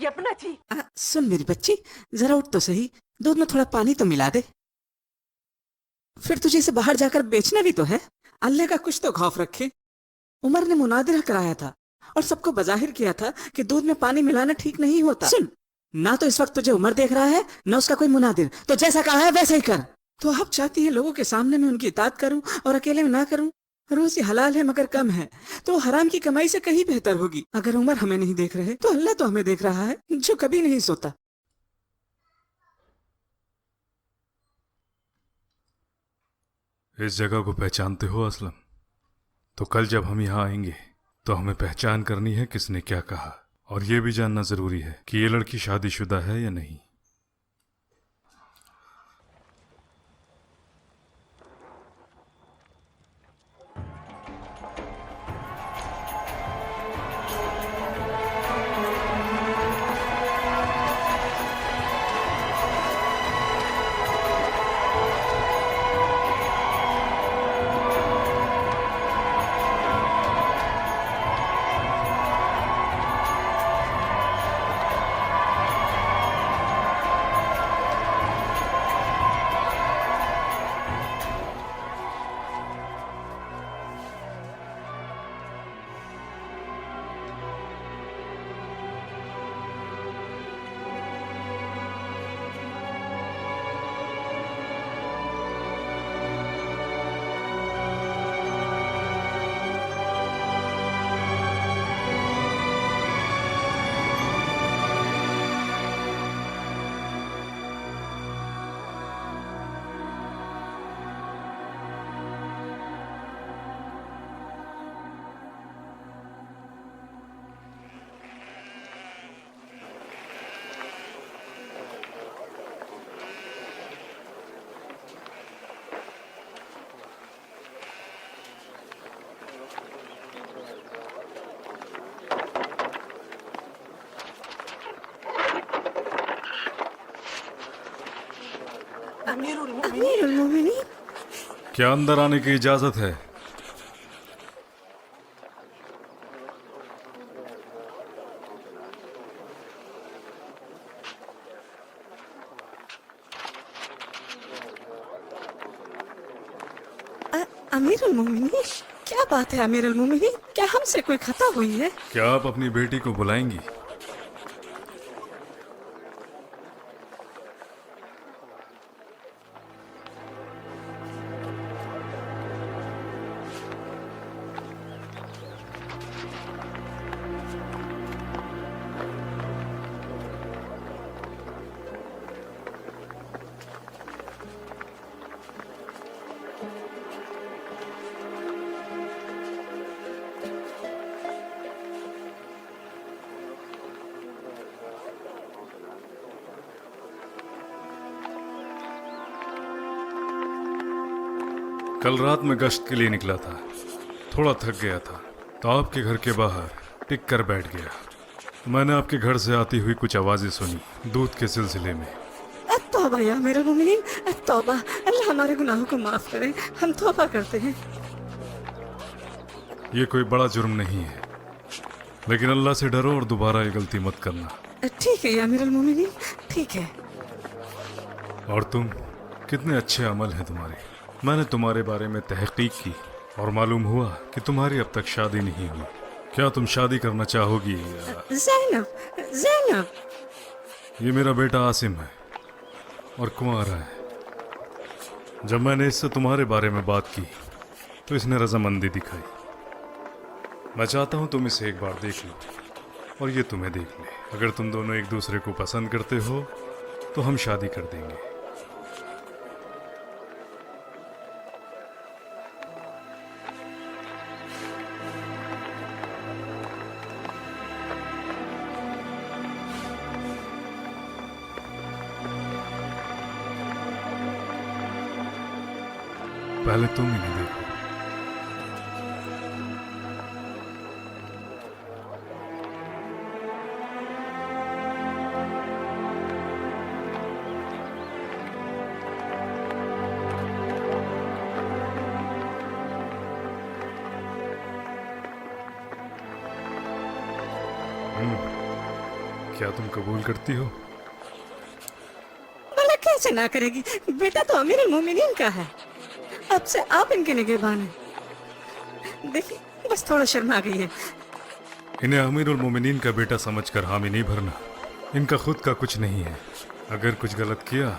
या अपनाची। सुन मेरी बच्ची, जरा उठ तो सही, दूध में थोड़ा पानी तो मिला दे। फिर तुझे इसे बाहर जाकर बेचना भी तो है। अल्लाह का कुछ तो खौफ रखे। उमर ने मुनादिरा कराया था और सबको बजाहिर किया था कि दूध में पानी मिलाना ठीक नहीं होता। सुन, ना तो इस वक्त तुझे उमर देख रहा है, ना उसका कोई मुनादिर, तो जैसा कहा है वैसा ही कर। तो अब चाहती है लोगों के सामने मैं उनकी इताअत करूं और अकेले में ना करूं। रोजी हलाल है मगर कम है, तो हराम की कमाई से कहीं बेहतर होगी। अगर उमर हमें नहीं देख रहे तो अल्लाह तो हमें देख रहा है, जो कभी नहीं सोता। इस जगह को पहचानते हो असलम? तो कल जब हम यहाँ आएंगे तो हमें पहचान करनी है किसने क्या कहा, और ये भी जानना जरूरी है कि ये लड़की शादीशुदा है या नहीं। अमीरुल मोमिनीन, क्या अंदर आने की इजाजत है? अमीरुल मोमिनीन, क्या बात है अमीरुल मोमिनीन? क्या हमसे कोई खता हुई है? क्या आप अपनी बेटी को बुलाएंगी? कल रात में गश्त के लिए निकला था, थोड़ा थक गया था, तो आपके घर के बाहर टिक कर बैठ गया। मैंने आपके घर से आती हुई कुछ आवाजें सुनी दूध के सिलसिले में। तौबा या अमीरुल मोमिनीन, तौबा। अल्लाह हमारे गुनाहों को माफ करे, हम तौबा करते हैं। ये कोई बड़ा जुर्म नहीं है, लेकिन अल्लाह से डरो और दोबारा ये गलती मत करना। ठीक है या अमीरुल मोमिनीन, ठीक है। और तुम, कितने अच्छे अमल हैं तुम्हारे। मैंने तुम्हारे बारे में तहकीक की और मालूम हुआ कि तुम्हारी अब तक शादी नहीं हुई। क्या तुम शादी करना चाहोगी? ज़ैनब, ज़ैनब। ये मेरा बेटा आसिम है और कुंवारा है। जब मैंने इससे तुम्हारे बारे में बात की तो इसने रजामंदी दिखाई। मैं चाहता हूँ तुम इसे एक बार देख लो और ये तुम्हें देख ले। अगर तुम दोनों एक दूसरे को पसंद करते हो तो हम शादी कर देंगे। पहले तुम इन्हें देखो। क्या तुम कबूल करती हो? भला कैसे ना करेगी? बेटा तो अमीर उल मोमिनीन का है। अब से आप इनके निगहबान हैं। देखिए बस थोड़ा शर्मा गई है। इन्हें अमीरुल मोमिनीन का बेटा समझकर हामी नहीं भरना। इनका खुद का कुछ नहीं है। अगर कुछ गलत किया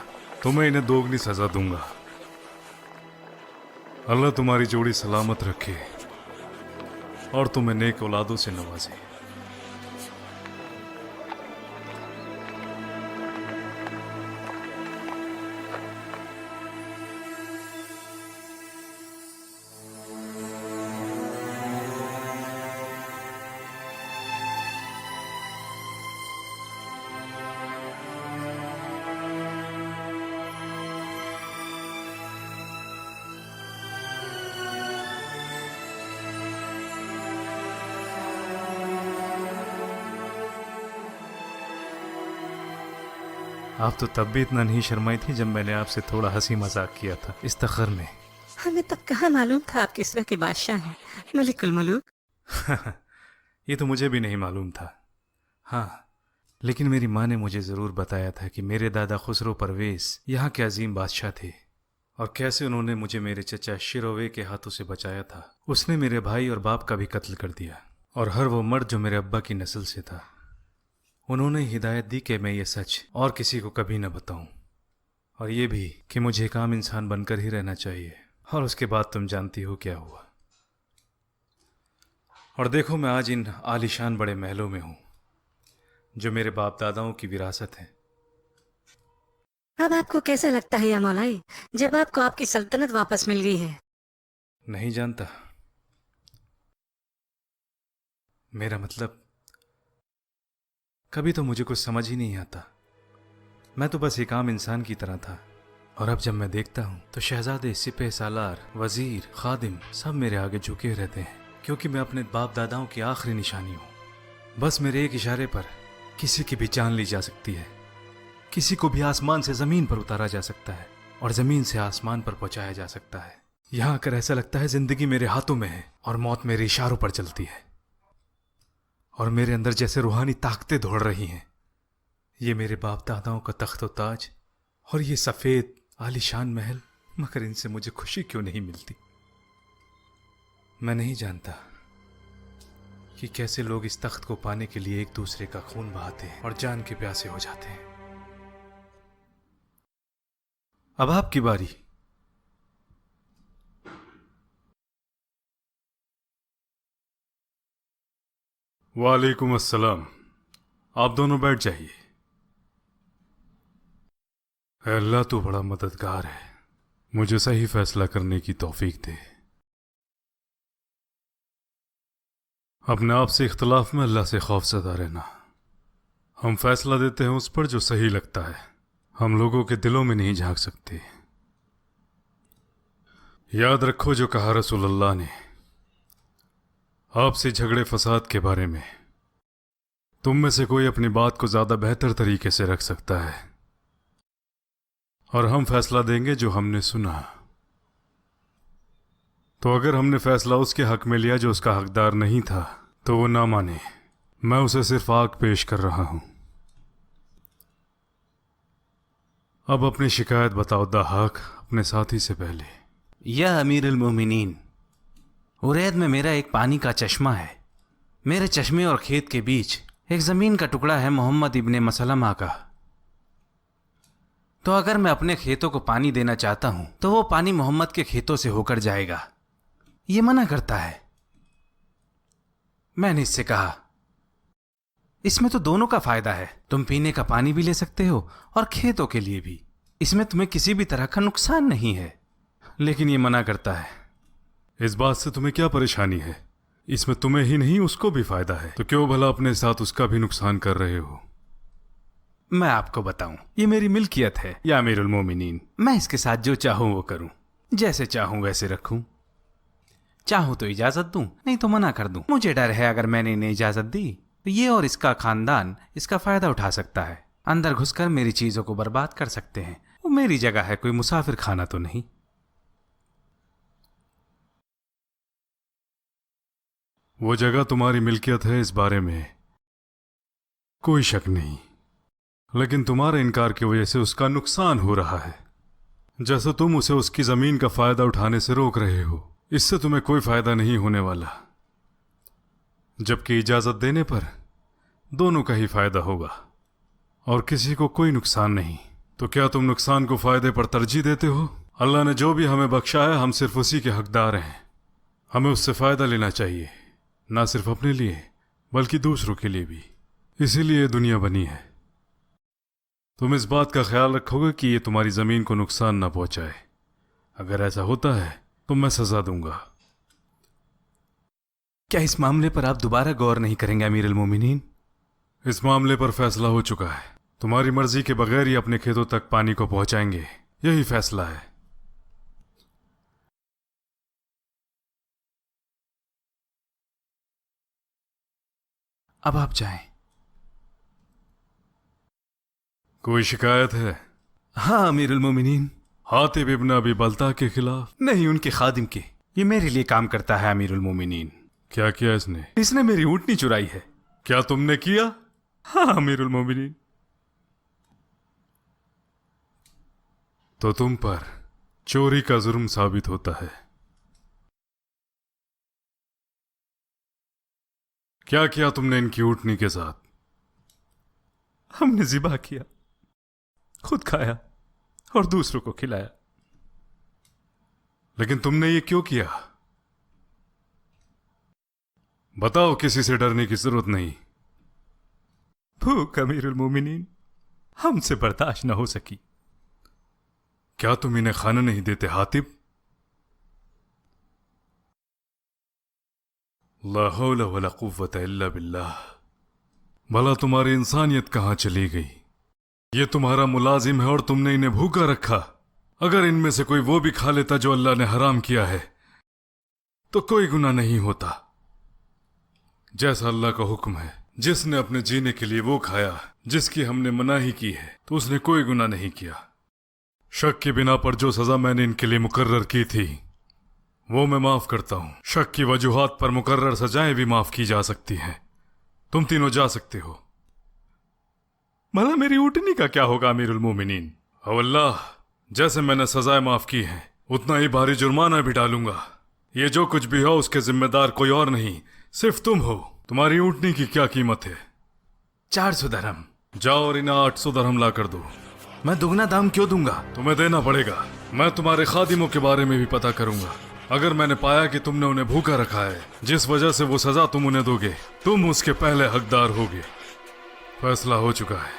तो मैं इन्हें दोगुनी सजा दूंगा। अल्लाह तुम्हारी जोड़ी सलामत रखे और तुम्हें नेक औलादों से नवाजे। आप तो तब भी इतना नहीं शर्माई थी जब मैंने आपसे थोड़ा हंसी मजाक किया था इस तखर में। हमें तब कहाँ मालूम था आप किस तरह के बादशाह हैं, मलिकुल मलूक। ये तो मुझे भी नहीं मालूम था। हाँ, लेकिन मेरी माँ ने मुझे ज़रूर बताया था कि मेरे दादा खुसरो परवेज़ यहाँ के अजीम बादशाह थे और कैसे उन्होंने मुझे मेरे चचा शिरोवे के हाथों से बचाया था। उसने मेरे भाई और बाप का भी कत्ल कर दिया और हर वो मर्द जो मेरे अब्बा की नस्ल से था। उन्होंने हिदायत दी कि मैं ये सच और किसी को कभी न बताऊं, और ये भी कि मुझे एक आम इंसान बनकर ही रहना चाहिए। और उसके बाद तुम जानती हो क्या हुआ। और देखो मैं आज इन आलीशान बड़े महलों में हूं जो मेरे बाप दादाओं की विरासत है। अब आपको कैसा लगता है या मौलाई, जब आपको आपकी सल्तनत वापस मिल गई है? नहीं जानता। मेरा मतलब कभी तो मुझे कुछ समझ ही नहीं आता। मैं तो बस एक आम इंसान की तरह था, और अब जब मैं देखता हूँ तो शहजादे, सिपह सालार, वजीर, खादिम सब मेरे आगे झुके रहते हैं, क्योंकि मैं अपने बाप दादाओं की आखिरी निशानी हूँ। बस मेरे एक इशारे पर किसी की भी जान ली जा सकती है, किसी को भी आसमान से जमीन पर उतारा जा सकता है और जमीन से आसमान पर पहुंचाया जा सकता है। यहाँ आकर ऐसा लगता है जिंदगी मेरे हाथों में है और मौत मेरे इशारों पर चलती है, और मेरे अंदर जैसे रूहानी ताकतें दौड़ रही हैं। ये मेरे बाप दादाओं का तख्त और ताज और ये सफ़ेद आलीशान महल, मगर इनसे मुझे खुशी क्यों नहीं मिलती? मैं नहीं जानता कि कैसे लोग इस तख्त को पाने के लिए एक दूसरे का खून बहाते हैं और जान के प्यासे हो जाते हैं। अब आपकी बारी। वालेकुम अस्सलाम। आप दोनों बैठ जाइए। अल्लाह तो बड़ा मददगार है, मुझे सही फैसला करने की तौफीक दे। अपने आप से इख्तलाफ में अल्लाह से खौफज़दा रहना। हम फैसला देते हैं उस पर जो सही लगता है, हम लोगों के दिलों में नहीं झांक सकते। याद रखो जो कहा रसूलुल्लाह ने आपसे झगड़े फसाद के बारे में, तुम में से कोई अपनी बात को ज्यादा बेहतर तरीके से रख सकता है, और हम फैसला देंगे जो हमने सुना। तो अगर हमने फैसला उसके हक में लिया जो उसका हकदार नहीं था, तो वो ना माने। मैं उसे सिर्फ आग पेश कर रहा हूं। अब अपनी शिकायत बताओ दाहक, अपने साथी से पहले। यह अमीर अल मोमिनीन, उरैद में मेरा एक पानी का चश्मा है। मेरे चश्मे और खेत के बीच एक ज़मीन का टुकड़ा है मोहम्मद इब्ने मसलमा का। तो अगर मैं अपने खेतों को पानी देना चाहता हूं तो वो पानी मोहम्मद के खेतों से होकर जाएगा। ये मना करता है। मैंने इससे कहा, इसमें तो दोनों का फायदा है, तुम पीने का पानी भी ले सकते हो और खेतों के लिए भी, इसमें तुम्हें किसी भी तरह का नुकसान नहीं है। लेकिन ये मना करता है। इस बात से तुम्हें क्या परेशानी है? इसमें तुम्हें ही नहीं उसको भी फायदा है, तो क्यों भला अपने साथ उसका भी नुकसान कर रहे हो? मैं आपको बताऊं, ये मेरी मिल्कियत है या अमीरुल मोमिनीन। मैं इसके साथ जो चाहूं वो करूं, जैसे चाहूं वैसे रखूं। चाहूं तो इजाजत दूं, नहीं तो मना कर दूं। मुझे डर है अगर मैंने इन्हें इजाजत दी तो ये और इसका खानदान इसका फायदा उठा सकता है, अंदर घुसकर मेरी चीजों को बर्बाद कर सकते हैं। वो मेरी जगह है, कोई मुसाफिर खाना तो नहीं। वो जगह तुम्हारी मिल्कियत है, इस बारे में कोई शक नहीं, लेकिन तुम्हारे इनकार की वजह से उसका नुकसान हो रहा है। जैसे तुम उसे उसकी जमीन का फायदा उठाने से रोक रहे हो, इससे तुम्हें कोई फायदा नहीं होने वाला, जबकि इजाजत देने पर दोनों का ही फायदा होगा और किसी को कोई नुकसान नहीं। तो क्या तुम नुकसान को फायदे पर तरजीह देते हो? अल्लाह ने जो भी हमें बख्शा है, हम सिर्फ उसी के हकदार हैं। हमें उससे फायदा लेना चाहिए, ना सिर्फ अपने लिए बल्कि दूसरों के लिए भी। इसीलिए दुनिया बनी है। तुम इस बात का ख्याल रखोगे कि ये तुम्हारी जमीन को नुकसान ना पहुंचाए। अगर ऐसा होता है तो मैं सजा दूंगा। क्या इस मामले पर आप दोबारा गौर नहीं करेंगे अमीर अल मोमिनीन? इस मामले पर फैसला हो चुका है। तुम्हारी मर्जी के बगैर ही अपने खेतों तक पानी को पहुंचाएंगे, यही फैसला है। अब आप जाएं। कोई शिकायत है? हाँ अमीर अल मोमिनीन। हातिब इब्न अबी बल्ता के खिलाफ? नहीं, उनके खादिम के। ये मेरे लिए काम करता है अमीर अल मोमिनीन। क्या किया इसने? इसने मेरी ऊँटनी चुराई है। क्या तुमने किया? हाँ अमीर अल मोमिनीन। तो तुम पर चोरी का जुर्म साबित होता है। क्या किया तुमने इनकी ऊँटनी के साथ? हमने ज़िबा किया, खुद खाया और दूसरों को खिलाया। लेकिन तुमने ये क्यों किया? बताओ। किसी से डरने की जरूरत नहीं। भूख अमीरुल मोमिनीन हमसे बर्दाश्त न हो सकी। क्या तुम इन्हें खाना नहीं देते हातिब? ला हौला वला कुव्वता इल्ला बिल्लाह। भला तुम्हारी इंसानियत कहां चली गई? ये तुम्हारा मुलाजिम है और तुमने इन्हें भूखा रखा। अगर इनमें से कोई वो भी खा लेता जो अल्लाह ने हराम किया है तो कोई गुनाह नहीं होता। जैसा अल्लाह का हुक्म है, जिसने अपने जीने के लिए वो खाया जिसकी हमने मनाही की है, तो उसने कोई गुनाह नहीं किया। शक की बिना पर जो सजा मैंने इनके लिए मुकर्रर की थी वो मैं माफ करता हूं। शक की वजूहात पर मुकर्रर सजाएं भी माफ की जा सकती हैं। तुम तीनों जा सकते हो। भला मेरी ऊँटनी का क्या होगा अमीरुल मोमिनीन? अल्लाह, जैसे मैंने सजाएं माफ की हैं उतना ही भारी जुर्माना भी डालूंगा। ये जो कुछ भी हो उसके जिम्मेदार कोई और नहीं, सिर्फ तुम हो। तुम्हारी ऊँटनी की क्या कीमत है? 400 दरहम। जाओ और इन्हें 800 दरहम ला कर दो। मैं दुगना दाम क्यों दूंगा? तुम्हें देना पड़ेगा। मैं तुम्हारे खादिमों के बारे में भी पता करूंगा। अगर मैंने पाया कि तुमने उन्हें भूखा रखा है, जिस वजह से वो सजा तुम उन्हें दोगे, तुम उसके पहले हकदार होगे। फैसला हो चुका है।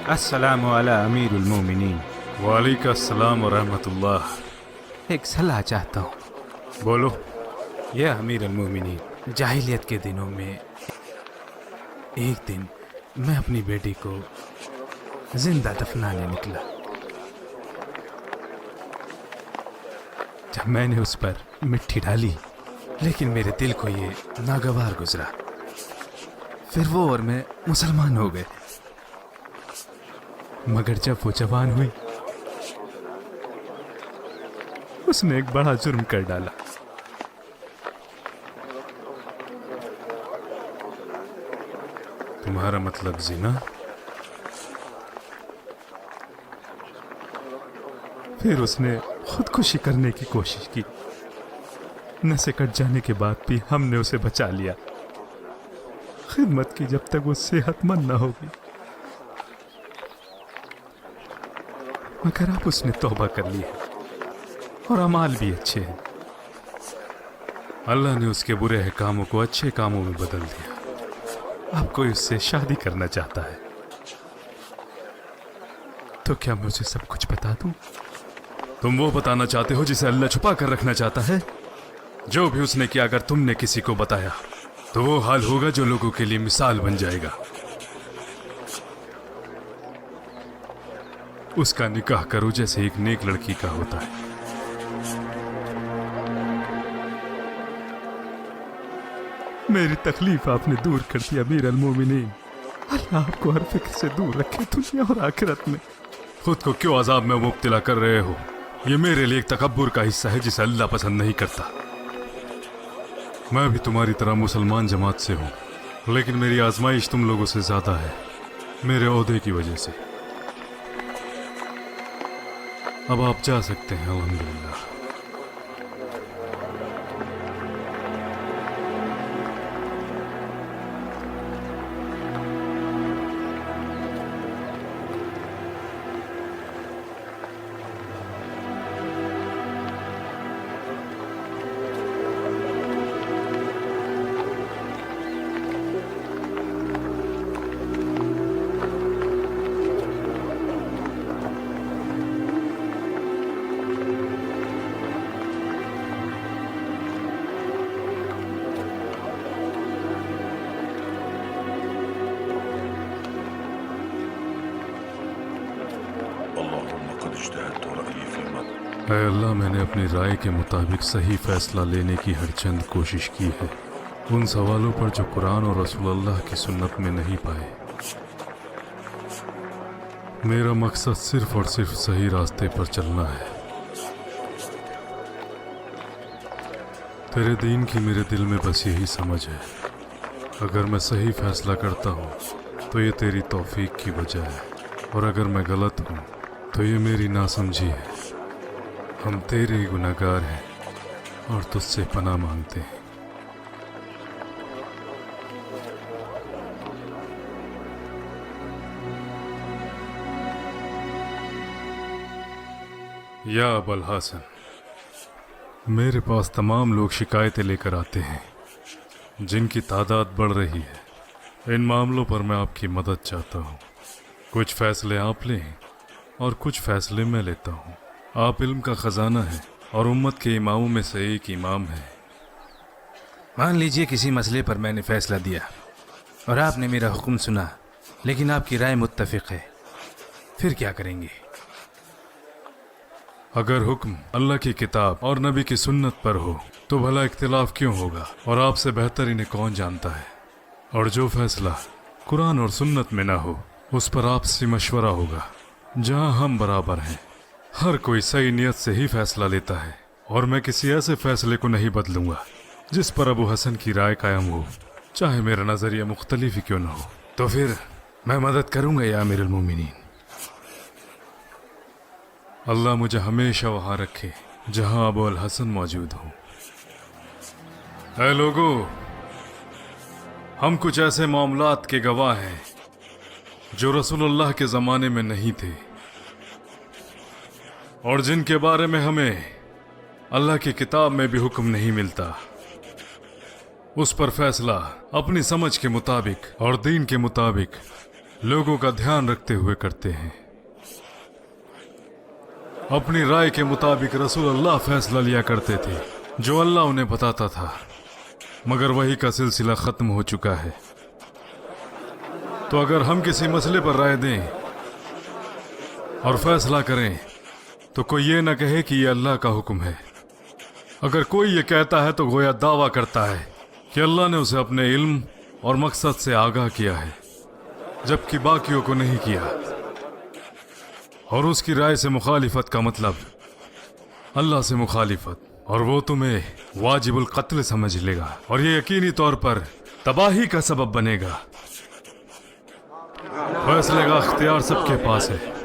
अस्सलामु अला अमीरुल मोमिनीन। वालेकुम अस्सलाम व रहमतुल्लाह। एक सलाह चाहता हूँ। बोलो। यह अमीरुल मोमिनीन, जाहिलियत के दिनों में एक दिन मैं अपनी बेटी को जिंदा दफनाने निकला। जब मैंने उस पर मिट्टी डाली, लेकिन मेरे दिल को ये नागवार गुजरा। फिर वो और मैं मुसलमान हो गए। मगर जब वो जवान हुई, उसने एक बड़ा जुर्म कर डाला। तुम्हारा मतलब जिना? फिर उसने खुदकुशी करने की कोशिश की। नसें कट जाने के बाद भी हमने उसे बचा लिया। खिदमत की जब तक वो सेहतमंद ना होगी। मगर अब उसने तौबा कर ली है और अमाल भी अच्छे हैं। अल्लाह ने उसके बुरे कामों को अच्छे कामों में बदल दिया। अब कोई उससे शादी करना चाहता है, तो क्या मैं उसे सब कुछ बता दूं? तुम वो बताना चाहते हो जिसे अल्लाह छुपा कर रखना चाहता है? जो भी उसने किया अगर तुमने किसी को बताया तो वो हाल होगा जो लोगों के लिए मिसाल बन जाएगा। उसका निकाह करो जैसे एक नेक लड़की का होता है। मेरी तकलीफ आपने दूर कर दी अमीर अल मोमिनीन। अल्लाह आपको हर फिक्र से दूर रखे दुनिया और आखिरत में। खुद को क्यों अजाब में मुब्तला कर रहे हो? ये मेरे लिए एक तकब्बुर का हिस्सा है जिसे अल्लाह पसंद नहीं करता। मैं भी तुम्हारी तरह मुसलमान जमात से हूँ, लेकिन मेरी आजमाइश तुम लोगों से ज्यादा है, मेरे ओहदे की वजह से। अब आप जा सकते हैं, अल्हम्दुलिल्लाह। ऐ अल्लाह, मैंने अपनी राय के मुताबिक सही फैसला लेने की हर चंद कोशिश की है, उन सवालों पर जो कुरान और रसूलुल्लाह की सुन्नत में नहीं पाए। मेरा मकसद सिर्फ और सिर्फ सही रास्ते पर चलना है। तेरे दीन की मेरे दिल में बस यही समझ है। अगर मैं सही फैसला करता हूँ तो ये तेरी तौफीक की वजह है, और अगर मैं गलत हूँ तो ये मेरी नासमझी है। हम तेरे ही गुनहगार हैं और तुझसे पनाह मांगते हैं। या अबुल हसन, मेरे पास तमाम लोग शिकायतें लेकर आते हैं जिनकी तादाद बढ़ रही है। इन मामलों पर मैं आपकी मदद चाहता हूँ। कुछ फैसले आप लें और कुछ फैसले मैं लेता हूँ। आप इल्म का खजाना है और उम्मत के इमामों में से एक इमाम है। मान लीजिए किसी मसले पर मैंने फैसला दिया और आपने मेरा हुक्म सुना, लेकिन आपकी राय मुत्तफिक है, फिर क्या करेंगे? अगर हुक्म अल्लाह की किताब और नबी की सुन्नत पर हो तो भला इख्तिलाफ क्यों होगा, और आपसे बेहतर इन्हें कौन जानता है। और जो फैसला कुरान और सुन्नत में ना हो उस पर आपसे मशवरा होगा। जहां हम बराबर हैं, हर कोई सही नियत से ही फैसला लेता है, और मैं किसी ऐसे फैसले को नहीं बदलूंगा जिस पर अबू हसन की राय कायम हो, चाहे मेरा नजरिया मुख्तलिफ ही क्यों ना हो। तो फिर मैं मदद करूंगा या अमीरुल मोमिनीन। अल्लाह मुझे हमेशा वहां रखे जहां अबुल हसन मौजूद हो। ऐ लोगों, हम कुछ ऐसे मामलात के गवाह हैं जो रसूलुल्लाह के ज़माने में नहीं थे, और जिनके बारे में हमें अल्लाह की किताब में भी हुक्म नहीं मिलता। उस पर फैसला अपनी समझ के मुताबिक और दीन के मुताबिक लोगों का ध्यान रखते हुए करते हैं। अपनी राय के मुताबिक रसूलुल्लाह फैसला लिया करते थे जो अल्लाह उन्हें बताता था, मगर वही का सिलसिला खत्म हो चुका है। तो अगर हम किसी मसले पर राय दें और फैसला करें तो कोई ये न कहे कि यह अल्लाह का हुक्म है। अगर कोई ये कहता है तो गोया दावा करता है कि अल्लाह ने उसे अपने इल्म और मकसद से आगाह किया है, जबकि बाकियों को नहीं किया। और उसकी राय से मुखालिफत का मतलब अल्लाह से मुखालिफत, और वो तुम्हें वाजिबुल कत्ल समझ लेगा, और ये यकीनी तौर पर तबाही का सबब बनेगा। फैसले का अख्तियार सबके पास है।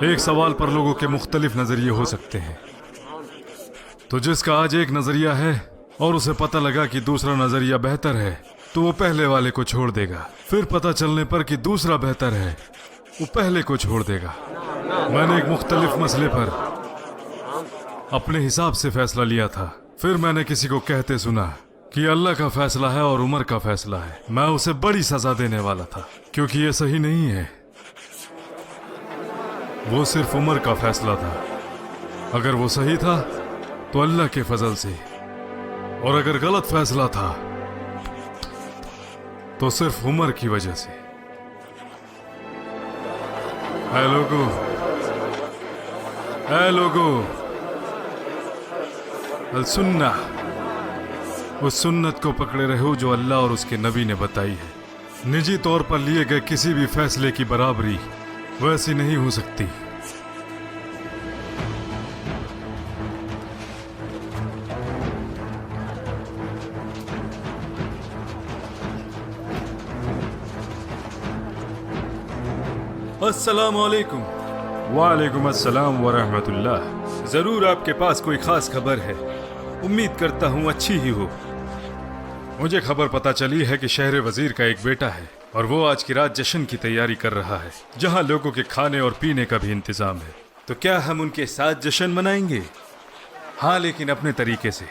एक सवाल पर लोगों के मुख्तलिफ नजरिए हो सकते हैं, तो जिसका आज एक नजरिया है और उसे पता लगा कि दूसरा नजरिया बेहतर है तो वो पहले वाले को छोड़ देगा। फिर पता चलने पर कि दूसरा बेहतर है वो पहले को छोड़ देगा। मैंने एक मुख्तलिफ मसले पर अपने हिसाब से फैसला लिया था। फिर मैंने किसी को कहते सुना कि अल्लाह का फैसला है और उमर का फैसला है। मैं उसे बड़ी सजा देने वाला था क्योंकि ये सही नहीं है। वो सिर्फ उमर का फैसला था। अगर वो सही था तो अल्लाह के फजल से, और अगर गलत फैसला था तो सिर्फ उमर की वजह से। ऐ लोगों, अल सुन्ना, उस सुन्नत को पकड़े रहो जो अल्लाह और उसके नबी ने बताई है। निजी तौर पर लिए गए किसी भी फैसले की बराबरी वैसी नहीं हो सकती। अस्सलाम वालेकुम। वालेकुम अस्सलाम व रहमतुल्लाह। जरूर आपके पास कोई खास खबर है, उम्मीद करता हूँ अच्छी ही हो। मुझे खबर पता चली है कि शहर वजीर का एक बेटा है और वो आज की रात जश्न की तैयारी कर रहा है, जहाँ लोगों के खाने और पीने का भी इंतजाम है। तो क्या हम उनके साथ जश्न मनाएंगे? हाँ, लेकिन अपने तरीके से।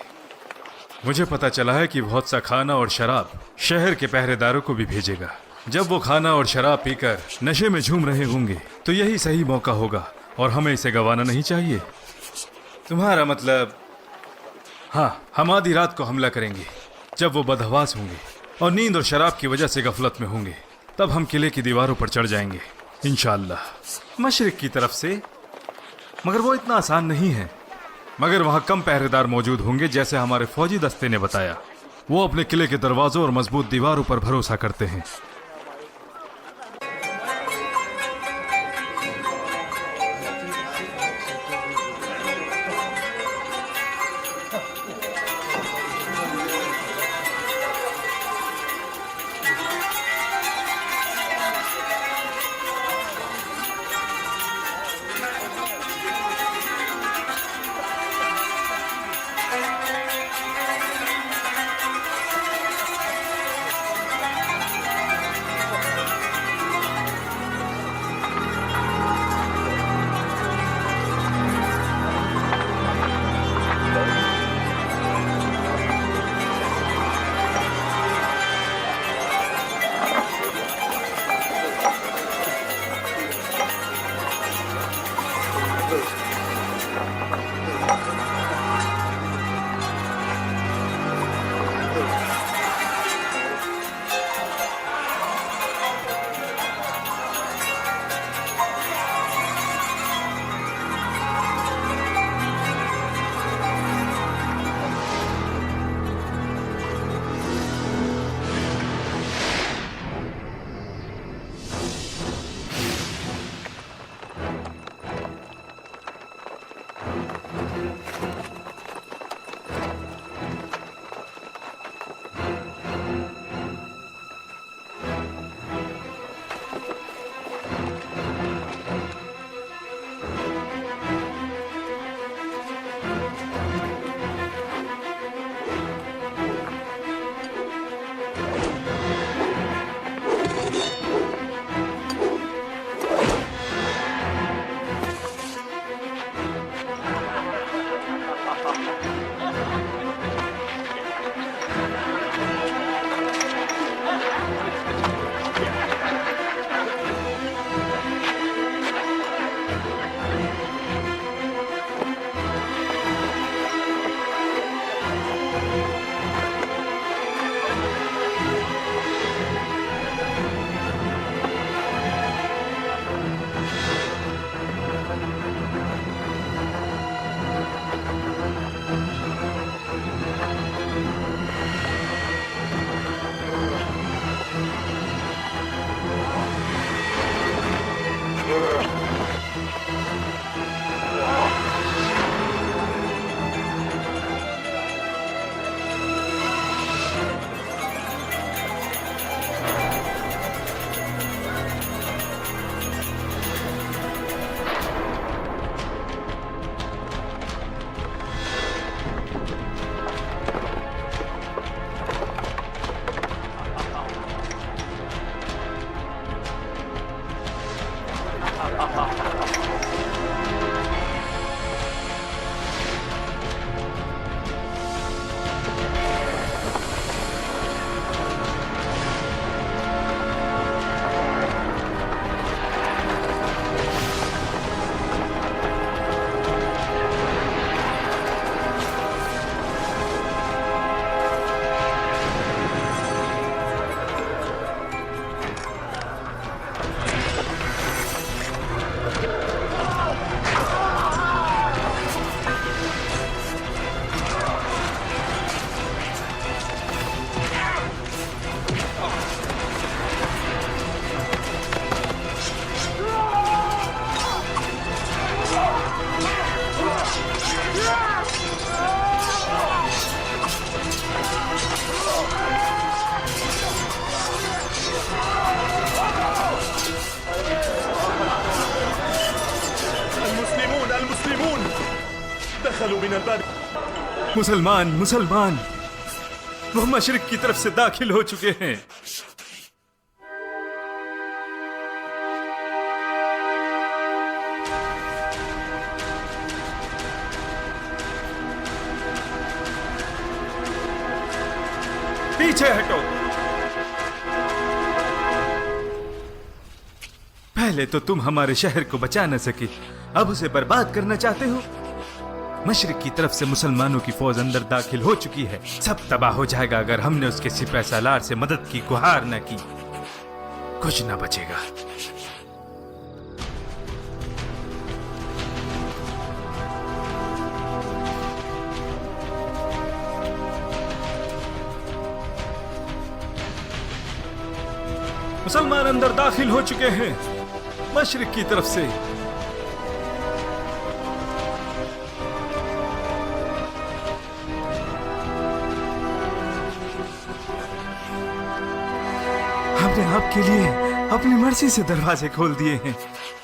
मुझे पता चला है कि बहुत सा खाना और शराब शहर के पहरेदारों को भी भेजेगा। जब वो खाना और शराब पीकर नशे में झूम रहे होंगे तो यही सही मौका होगा और हमें इसे गंवाना नहीं चाहिए। तुम्हारा मतलब? हाँ, हम आधी रात को हमला करेंगे जब वो बदहवास होंगे और नींद और शराब की वजह से गफलत में होंगे। तब हम किले की दीवारों पर चढ़ जाएंगे इंशाअल्लाह, मशरिक की तरफ से। मगर वो इतना आसान नहीं है। मगर वहाँ कम पहरेदार मौजूद होंगे जैसे हमारे फौजी दस्ते ने बताया। वो अपने किले के दरवाजों और मजबूत दीवारों पर भरोसा करते हैं। मुसलमान मुसलमान वो मशरिक की तरफ से दाखिल हो चुके हैं। पीछे हटो। पहले तो तुम हमारे शहर को बचा न सके, अब उसे बर्बाद करना चाहते हो। मशरिक की तरफ से मुसलमानों की फौज अंदर दाखिल हो चुकी है। सब तबाह हो जाएगा अगर हमने उसके सिपह सालार से मदद की गुहार न की। कुछ न बचेगा। मुसलमान अंदर दाखिल हो चुके हैं मशरिक की तरफ से। हमने आपके लिए अपनी मर्जी से दरवाजे खोल दिए हैं,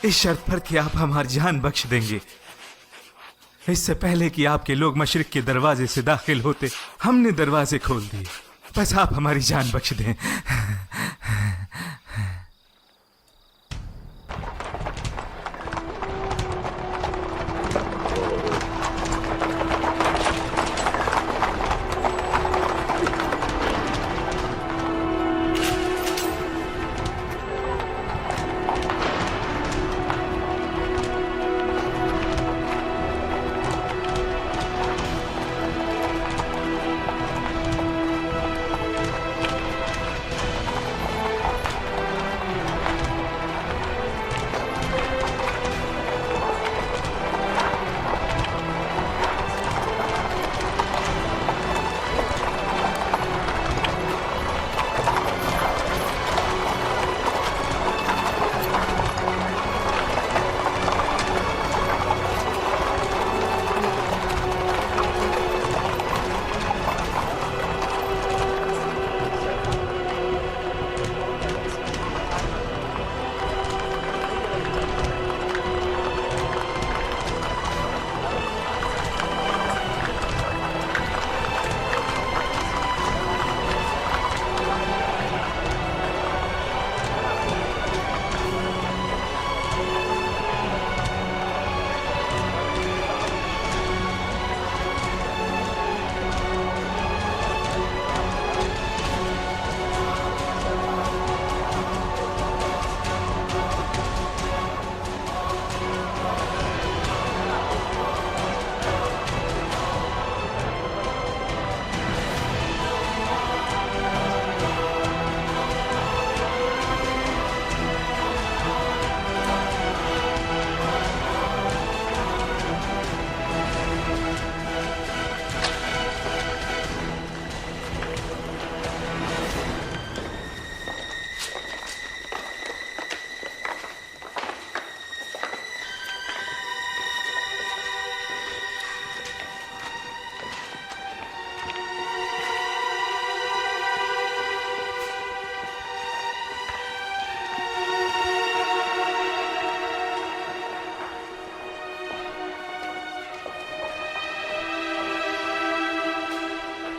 इस शर्त पर कि आप हमारी जान बख्श देंगे। इससे पहले कि आपके लोग मशरिक के दरवाजे से दाखिल होते, हमने दरवाजे खोल दिए। बस आप हमारी जान बख्श दें।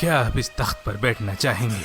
क्या आप इस तख्त पर बैठना चाहेंगे?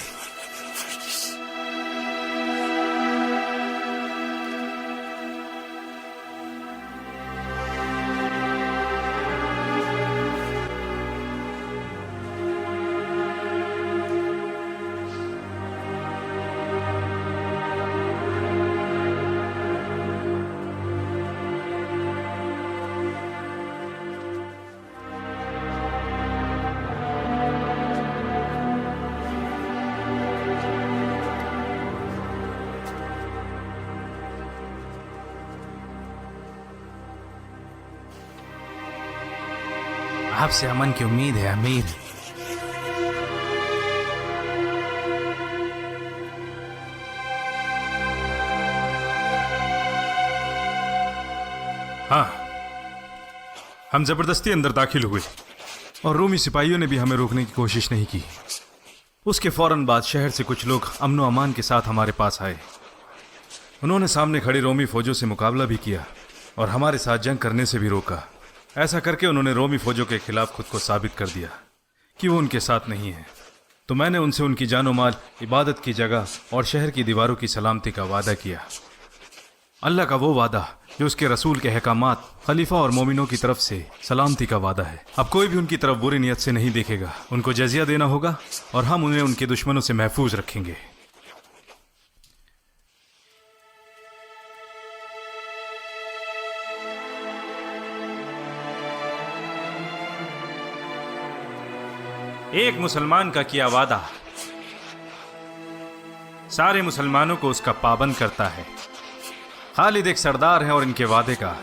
आपसे अमन की उम्मीद है अमीर। हाँ, हम जबरदस्ती अंदर दाखिल हुए और रोमी सिपाहियों ने भी हमें रोकने की कोशिश नहीं की। उसके फौरन बाद शहर से कुछ लोग अमनो अमान के साथ हमारे पास आए। उन्होंने सामने खड़ी रोमी फौजों से मुकाबला भी किया और हमारे साथ जंग करने से भी रोका। ऐसा करके उन्होंने रोमी फौजों के खिलाफ खुद को साबित कर दिया कि वो उनके साथ नहीं है। तो मैंने उनसे उनकी जानो माल, इबादत की जगह और शहर की दीवारों की सलामती का वादा किया। अल्लाह का वो वादा जो उसके रसूल के अहकामात, खलीफा और मोमिनों की तरफ से सलामती का वादा है। अब कोई भी उनकी तरफ बुरी नियत से नहीं देखेगा। उनको जजिया देना होगा और हम उन्हें उनके दुश्मनों से महफूज रखेंगे। एक मुसलमान का किया वादा सारे मुसलमानों को उसका पाबंद करता है। खालिद एक सरदार है और इनके वादे का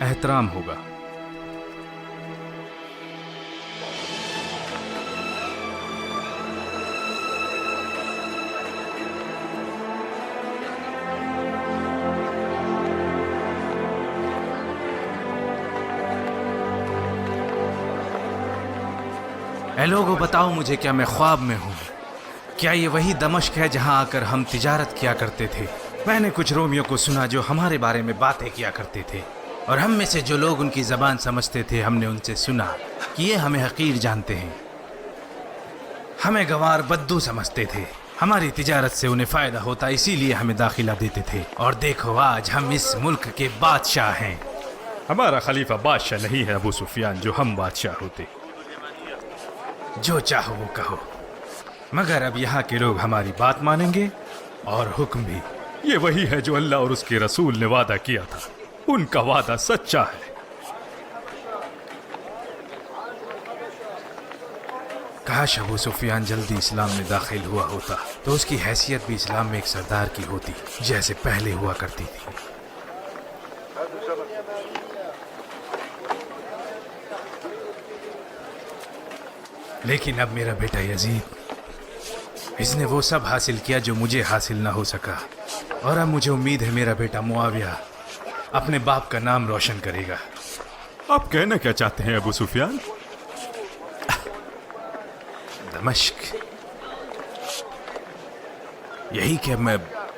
एहतराम होगा। ए लोगों, बताओ मुझे, क्या मैं ख्वाब में हूँ? क्या ये वही दमश्क है जहाँ आकर हम तिजारत किया करते थे? मैंने कुछ रोमियों को सुना जो हमारे बारे में बातें किया करते थे, और हम में से जो लोग उनकी ज़बान समझते थे, हमने उनसे सुना कि ये हमें हकीर जानते हैं, हमें गंवार बद्दू समझते थे। हमारी तिजारत से उन्हें फ़ायदा होता, इसीलिए हमें दाखिला देते थे। और देखो, आज हम इस मुल्क के बादशाह हैं। हमारा खलीफा बादशाह नहीं है अबू सुफियान, जो हम बादशाह होते। जो चाहो वो कहो, मगर अब यहाँ के लोग हमारी बात मानेंगे और हुक्म भी। ये वही है जो अल्लाह और उसके रसूल ने वादा किया था। उनका वादा सच्चा है। काश अबू सुफियान जल्दी इस्लाम में दाखिल हुआ होता तो उसकी हैसियत भी इस्लाम में एक सरदार की होती, जैसे पहले हुआ करती थी। लेकिन अब मेरा बेटा यजीद, इसने वो सब हासिल किया जो मुझे हासिल ना हो सका, और अब मुझे उम्मीद है मेरा बेटा मुआविया अपने बाप का नाम रोशन करेगा। आप कहना क्या चाहते हैं अबू सुफियान? दमश्क, यही कि अब मैं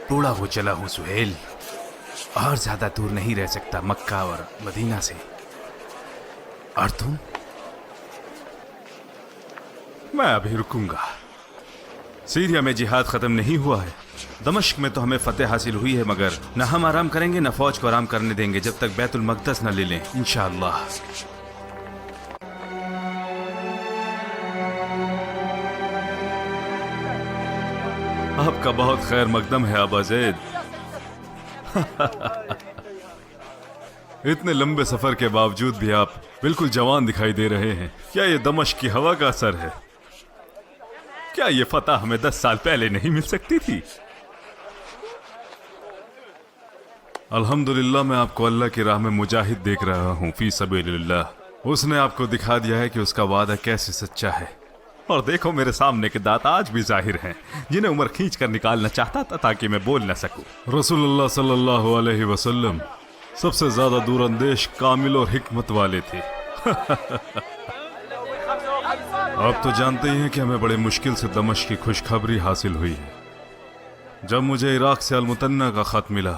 बूढ़ा हो चला हूँ सुहेल, और ज्यादा दूर नहीं रह सकता मक्का और मदीना से। और तुम? मैं अभी रुकूंगा। सीरिया में जिहाद खत्म नहीं हुआ है। दमश्क में तो हमें फतेह हासिल हुई है, मगर न हम आराम करेंगे न फौज को आराम करने देंगे जब तक बैतुल मक़दस न ले लें, इंशाअल्लाह। आपका बहुत खैर मकदम है अबा ज़ैद। इतने लंबे सफर के बावजूद भी आप बिल्कुल जवान दिखाई दे रहे हैं। क्या ये दमश्क की हवा का असर है? क्या ये फतह हमें 10 साल पहले नहीं मिल सकती थी? अल्हम्दुलिल्लाह, मैं आपको अल्लाह की राह में मुजाहिद देख रहा हूँ, फी सबीलिल्लाह। उसने आपको दिखा दिया है कि उसका वादा कैसे सच्चा है। और देखो, मेरे सामने के दांत आज भी जाहिर हैं, जिन्हें उमर खींच कर निकालना चाहता था ताकि मैं बोल न सकूं। रसूलुल्लाह सल्लल्लाहु अलैहि वसल्लम सबसे ज्यादा दूरअंदेश, कामिल और हिकमत वाले थे। आप तो जानते ही हैं कि हमें बड़े मुश्किल से दमश्क की खुशखबरी हासिल हुई है। जब मुझे इराक से अल-मुतन्ना का खत मिला,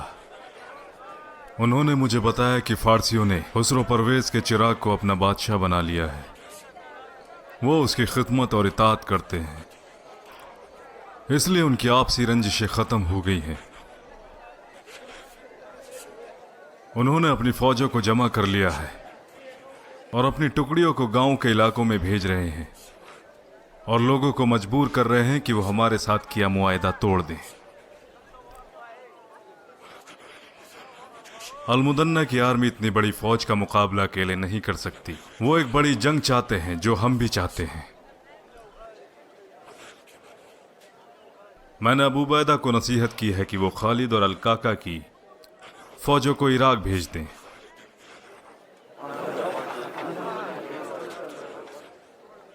उन्होंने मुझे बताया कि फारसियों ने खुसरो परवेज के चिराग को अपना बादशाह बना लिया है। वो उसकी खिदमत और इताअत करते हैं, इसलिए उनकी आपसी रंजिशें खत्म हो गई हैं। उन्होंने अपनी फौजों को जमा कर लिया है और अपनी टुकड़ियों को गांव के इलाकों में भेज रहे हैं और लोगों को मजबूर कर रहे हैं कि वो हमारे साथ किया मुआहिदा तोड़ दें। अल-मुदन्ना की आर्मी इतनी बड़ी फौज का मुकाबला अकेले नहीं कर सकती। वो एक बड़ी जंग चाहते हैं, जो हम भी चाहते हैं। मैंने अबू बैदा को नसीहत की है कि वो खालिद और अल-काका की फौजों को इराक भेज दें।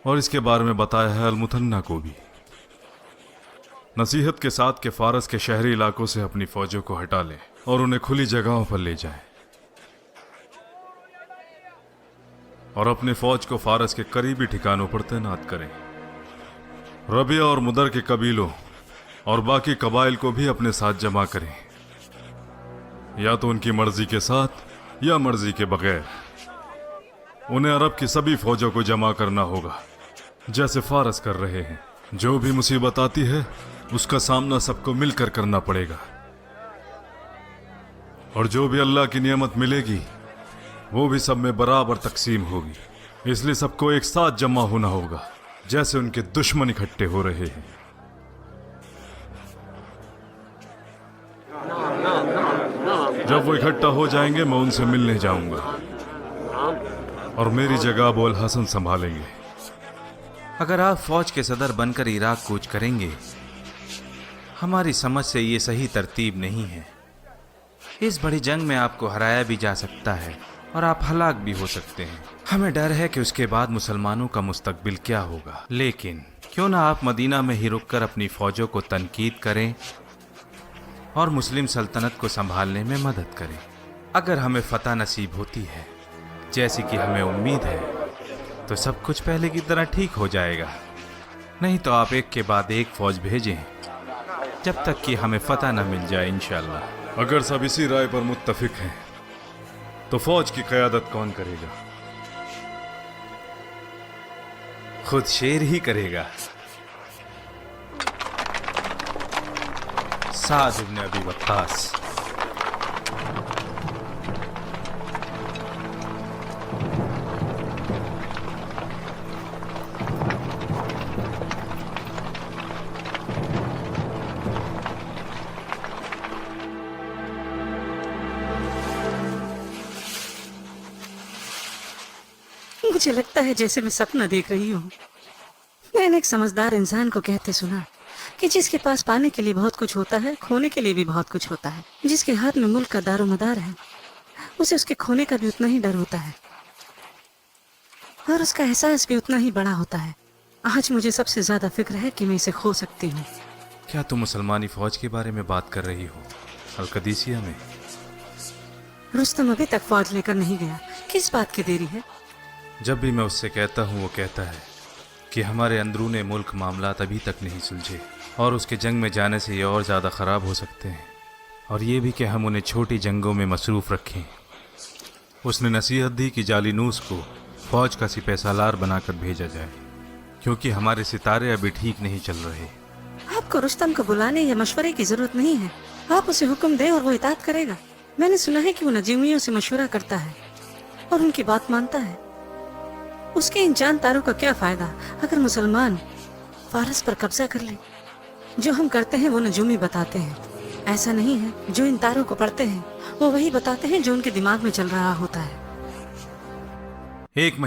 और इसके बारे में बताया है अल-मुतन्ना को भी, नसीहत के साथ कि फारस के शहरी इलाकों से अपनी फौजों को हटा लें और उन्हें खुली जगहों पर ले जाएं, और अपने फौज को फारस के करीबी ठिकानों पर तैनात करें। रबिया और मुदर के कबीलों और बाकी कबाइल को भी अपने साथ जमा करें या तो उनकी मर्जी के साथ या मर्जी के बगैर। उन्हें अरब की सभी फौजों को जमा करना होगा, जैसे फारस कर रहे हैं। जो भी मुसीबत आती है उसका सामना सबको मिलकर करना पड़ेगा, और जो भी अल्लाह की नियमत मिलेगी वो भी सब में बराबर तकसीम होगी। इसलिए सबको एक साथ जमा होना होगा, जैसे उनके दुश्मन इकट्ठे हो रहे हैं। जब वो इकट्ठा हो जाएंगे मैं उनसे मिलने जाऊंगा, और मेरी जगह अबू अल हसन संभालेंगे। अगर आप फौज के सदर बनकर इराक कूच करेंगे, हमारी समझ से ये सही तरतीब नहीं है। इस बड़ी जंग में आपको हराया भी जा सकता है और आप हलाक भी हो सकते हैं। हमें डर है कि उसके बाद मुसलमानों का मुस्तकबिल क्या होगा। लेकिन क्यों ना आप मदीना में ही रुककर अपनी फौजों को तनकीद करें और मुस्लिम सल्तनत को संभालने में मदद करें। अगर हमें फतह नसीब होती है, जैसी कि हमें उम्मीद है, तो सब कुछ पहले की तरह ठीक हो जाएगा। नहीं तो आप एक के बाद एक फौज भेजें जब तक कि हमें फतह न मिल जाए इंशाअल्लाह। अगर सब इसी राय पर मुत्तफिक हैं तो फौज की क़यादत कौन करेगा? खुद शेर ही करेगा। साद इब्न अबी वक्कास। मुझे लगता है जैसे मैं सपना देख रही हूँ। मैंने एक समझदार इंसान को कहते सुना कि जिसके पास पाने के लिए बहुत कुछ होता है, खोने के लिए भी बहुत कुछ होता है। जिसके हाथ में मुल्क का दारोमदार है, उसे उसके खोने का भी उतना ही डर होता है, और उसका एहसास भी उतना ही बड़ा होता है। आज मुझे सबसे ज्यादा फिक्र है कि मैं इसे खो सकती हूँ। क्या तुम मुसलमानी फौज के बारे में बात कर रही हो? अलकदीसिया में रुस्तम अभी तक फौज लेकर नहीं गया। किस बात की देरी है? जब भी मैं उससे कहता हूँ, वो कहता है कि हमारे अंदरूने मुल्क मामलात अभी तक नहीं सुलझे और उसके जंग में जाने से ये और ज़्यादा ख़राब हो सकते हैं, और ये भी कि हम उन्हें छोटी जंगों में मसरूफ़ रखें। उसने नसीहत दी कि जालिनूस को फ़ौज का सिपह सालार बनाकर भेजा जाए, क्योंकि हमारे सितारे अभी ठीक नहीं चल रहे। आपको रुस्तम को बुलाने या मशवरे की जरूरत नहीं है। आप उसे हुक्म दें और वो इताअत करेगा। मैंने सुना है कि वो नजीमियों से मशवरा करता है और उनकी बात मानता है। उसके इन चांद तारों का क्या फायदा अगर मुसलमान फारस पर कब्जा कर ले? जो हम करते हैं वो नजूमी बताते हैं। ऐसा नहीं है, जो इन तारों को पढ़ते हैं वो वही बताते हैं जो उनके दिमाग में चल रहा होता है। एक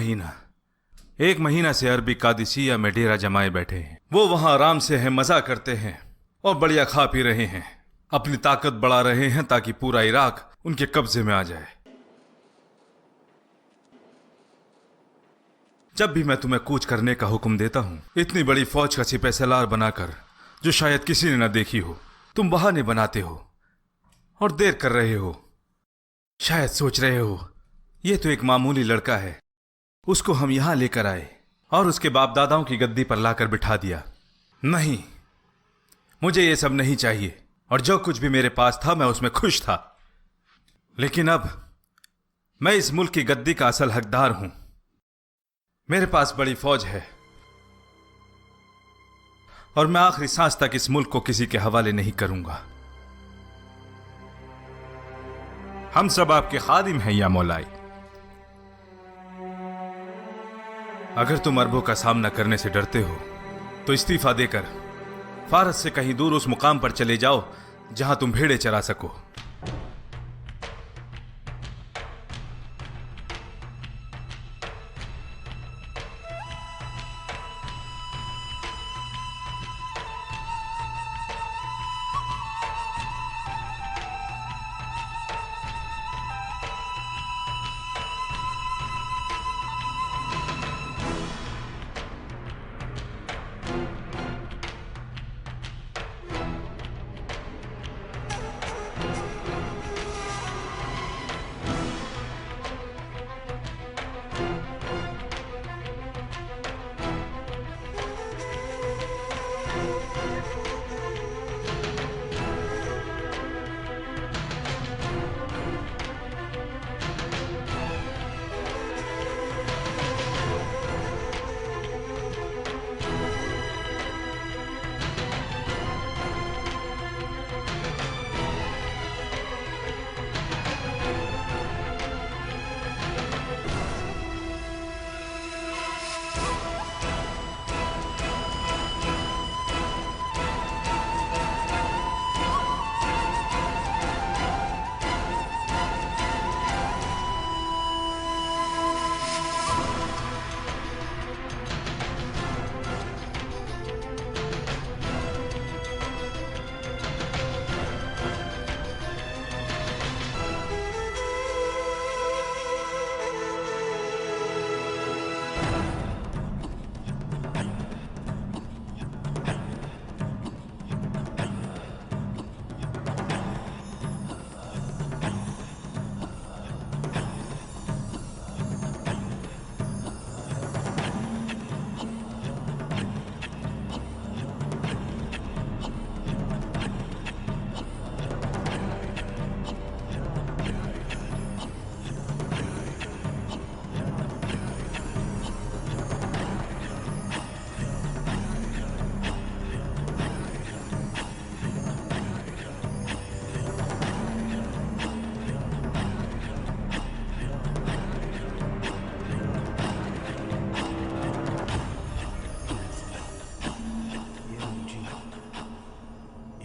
महीना से अरबी कादिसिया में डेरा जमाए बैठे हैं। वो वहां आराम से हैं, मजा करते हैं और बढ़िया खा पी रहे हैं। अपनी ताकत बढ़ा रहे हैं ताकि पूरा इराक उनके कब्जे में आ जाए। जब भी मैं तुम्हें कूच करने का हुक्म देता हूं, इतनी बड़ी फौज का सिपह सालार बनाकर, जो शायद किसी ने न देखी हो, तुम बहाने बनाते हो और देर कर रहे हो। शायद सोच रहे हो ये तो एक मामूली लड़का है, उसको हम यहां लेकर आए और उसके बाप दादाओं की गद्दी पर लाकर बिठा दिया। नहीं, मुझे ये सब नहीं चाहिए, और जो कुछ भी मेरे पास था मैं उसमें खुश था। लेकिन अब मैं इस मुल्क की गद्दी का असल हकदार हूं। मेरे पास बड़ी फौज है और मैं आखिरी सांस तक इस मुल्क को किसी के हवाले नहीं करूंगा। हम सब आपके खादिम हैं या मौलाई। अगर तुम अरबों का सामना करने से डरते हो तो इस्तीफा देकर फारस से कहीं दूर उस मुकाम पर चले जाओ जहां तुम भेड़े चरा सको।